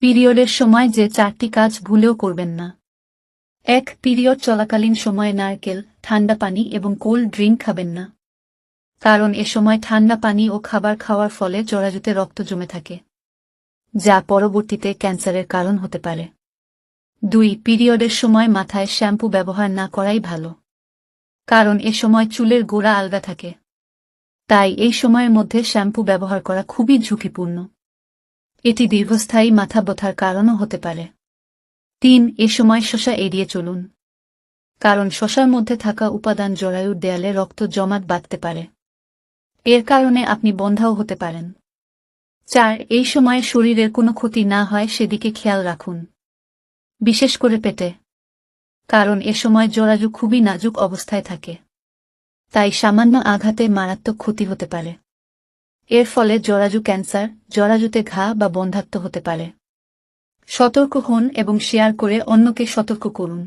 পিরিয়ডের সময় যে 4টি কাজ ভুলেও করবেন না। 1. পিরিয়ড চলাকালীন সময়ে নারকেল, ঠান্ডা পানি এবং কোল্ড ড্রিঙ্ক খাবেন না। কারণ এ সময় ঠান্ডা পানি ও খাবার খাওয়ার ফলে জরাজুতে রক্ত জমে থাকে, যা পরবর্তীতে ক্যান্সারের কারণ হতে পারে। 2. পিরিয়ডের সময় মাথায় শ্যাম্পু ব্যবহার না করাই ভালো। কারণ এ সময় চুলের গোড়া আলগা থাকে, তাই এই সময়ের মধ্যে শ্যাম্পু ব্যবহার করা খুবই ঝুঁকিপূর্ণ। এটি দীর্ঘস্থায়ী মাথা ব্যথার কারণও হতে পারে। 3. এ সময় শসা এড়িয়ে চলুন। কারণ শসার মধ্যে থাকা উপাদান জরায়ুর দেয়ালে রক্ত জমাট বাঁধতে পারে। এর কারণে আপনি বন্ধ্যাও হতে পারেন। 4. এই সময়ে শরীরের কোনো ক্ষতি না হয় সেদিকে খেয়াল রাখুন, বিশেষ করে পেটে। কারণ এ সময় জরায়ু খুবই নাজুক অবস্থায় থাকে, তাই সামান্য আঘাতে মারাত্মক ক্ষতি হতে পারে। এর ফলে জরায়ু ক্যান্সার, জরায়ুতে ঘা বা বন্ধ্যাত্ব হতে পারে। সতর্ক হন এবং শেয়ার করে অন্যকে সতর্ক করুন।